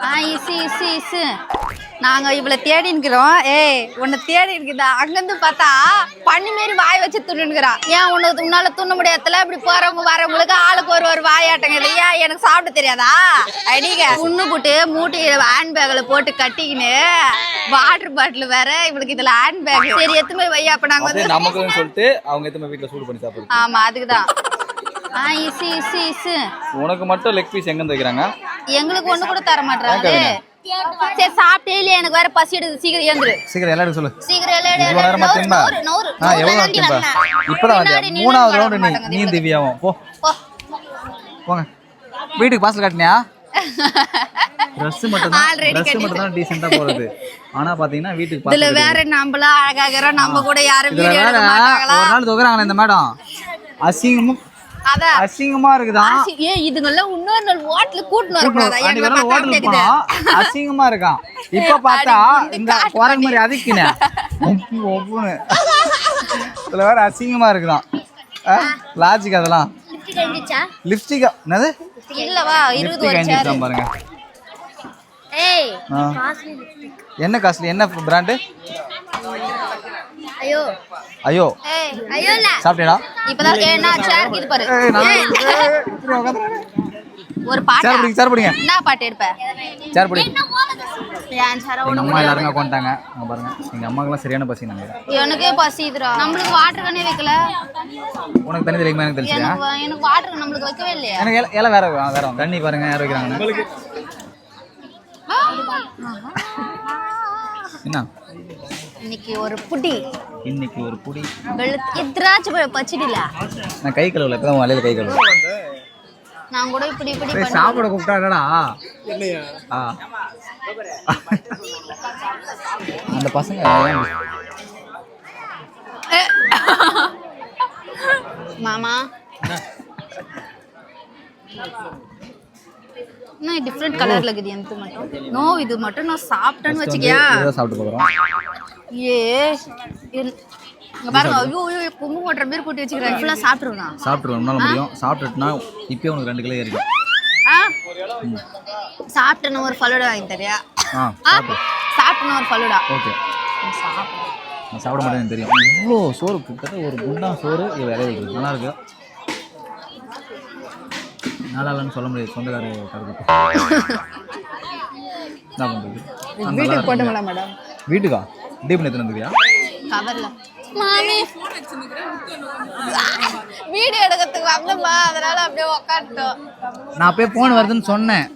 இசு இசு இசு நாங்க இவ்வளோ தேடி இருக்கிறோம். உன்னை தேடி இருக்குதா? அங்கேருந்து பார்த்தா பண்ணி மாரி வாய் வச்சு துண்ணுங்கிறான். ஏன் உன்னால துண்ண முடியாதுல? இப்படி போறவங்க வரவங்களுக்கு ஆளுக்கு ஒரு வாயாட்டங்க இல்லையா? எனக்கு சாப்பிட தெரியாதா? அடிங்க துண்ணு போட்டு மூட்டை ஹேண்ட் பேக்ல போட்டு கட்டிக்கின்னு வாட்டர் பாட்டில் வேற இவளுக்கு இதுல ஹேண்ட் பேக். சரி எத்துமே வையா. அப்ப நாங்க வந்து நமக்குன்னு சொல்லிட்டு அவங்க எத்தனை வீட்டுல சூடு பண்ணி சாப்பிடுறோம். ஆமா அதுக்குதான். இசு இசு இசு உனக்கு மட்டும் லெக் பீஸ் எங்க வைக்கிறாங்க? எங்களுக்கு ஒண்ணு கூட தர மாட்டாங்க. சரி சாப்பிட்டே இல்லையா? எனக்கு வேற பசி எடுக்குது. சீக்கிரம் ஏந்துரு. சீக்கிரம் எல்லாரும் சொல்லு. சீக்கிரம் எவ்வளவு நேரமா திரும்ப? எவ்வளவு திரும்ப? இப்பதான் வந்தியா? மூணாவது ரவுண்ட் நீ திவ்யாவும் போ போங்க. வீட்டுக்கு பாசல் காட்டினியா? ட்ரெஸ் மட்டும் தான் டீசெண்டா போறது. ஆனா பாத்தீங்கன்னா வீட்டுக்கு இதுல வேற நம்மளா அழகாகற நம்ம கூட யாரும் வீடியோ எடுக்க மாட்டாங்களா? ஒரு நாள் தோக்குறாங்களே இந்த மேடம். அசிங்கமா இருக்குதான். இதுங்கெல்லாம் இன்னொரு நாள் ஹோட்டல் கூட்டிட்டு வரக்கூடாதா? அசிங்கமா இருக்கான். இப்ப பார்த்தா இந்த குரங்கு மாதிரி அதிக்கினே ஒப்புன்னு இதுல வேற அசிங்கமா இருக்குதான். லாஜிக் அதெல்லாம். லிப்ஸ்டிக் என்னது? இல்லவா 20 வருஷம் பாருங்க. என்ன காஸ்ட்லி? என்ன பிராண்ட்? ஐயோ ஐயோ ஐயோ இல்ல சாப்பிட்டேடா. இப்பதான் ஏன்னா சேர் இது பாரு. ஒரு பாட்டு சேர் பிடிங்க. என்ன பாட்டு எடுப்ப? சேர் பிடி. ஏன் சேர உங்க அம்மா எல்லாரும் கொண்டாங்க. பாருங்க எங்க அம்மாக்கெல்லாம் சரியான பசி. எனக்கே பசிதுடா. நம்மளுக்கு வாட்டர் கண்ணே வைக்கல. உனக்கு தண்ணி தெரியுமா? எனக்கு தெரியுமா? எனக்கு வாட்டர் நம்மளுக்கு வைக்கவே இல்லையா? எனக்கு எல்லாம் வேற தண்ணி பாருங்க யார் வைக்கிறாங்க. என்ன இன்னைக்கு ஒரு புடி எத்ராச்சு பச்சிடல. நான் கை கழுவல. இப்பதான் வலையில கை கழுவ. நான் கூட இப்படி சாப்பிட கூப்பிட்டாடா. அந்த பசங்க மாமா நான் டிஃப்ரெண்ட் கலர்ல இருக்குது. எனக்கு மட்டும் இது மட்டும் நான் சாப்பிட்டேன்னு வச்சுக்கியா? சாப்பிட்டு போறோம். இங்க பாருங்க. ஐயோ குங்குமம் போடுற மாதிரி போட்டு வச்சுக்கிறேன். ஃபுல்லா சாப்பிட்டுருவேன். முடியும். சாப்பிட்டுட்டுனா இப்போ உனக்கு 2 கிலோ ஏறிடும். சாப்பிட்டேன்னு ஒரு ஃபலூடா வாங்கி தரியா? சாப்பிட்டேன்னு ஒரு ஃபலூடா. ஓகே நான் சாப்பிட மாட்டேன்னு தெரியும். இவ்வளோ சோறு கிட்டத்தட்ட ஒரு குண்டா சோறு இவ்வளோ இலைய வைக்கிறது நல்லா இருக்கு. நல்லா இல்லைன்னு சொல்ல முடியாது. சொந்தக்காரர் கருத்து என்ன பண்ணுறது? வீட்டுக்கு போட்டுங்களா மேடம்? வீட்டுக்கா டீப் எத்தனை வந்துருக்கியா? கவர்ல மாமி வீடியோ எடுக்கிறதுக்கு வந்தோமா, அதனால அப்படியே உக்காந்துட்டோம். நான் போய் போன் வருதுன்னு சொன்னேன்.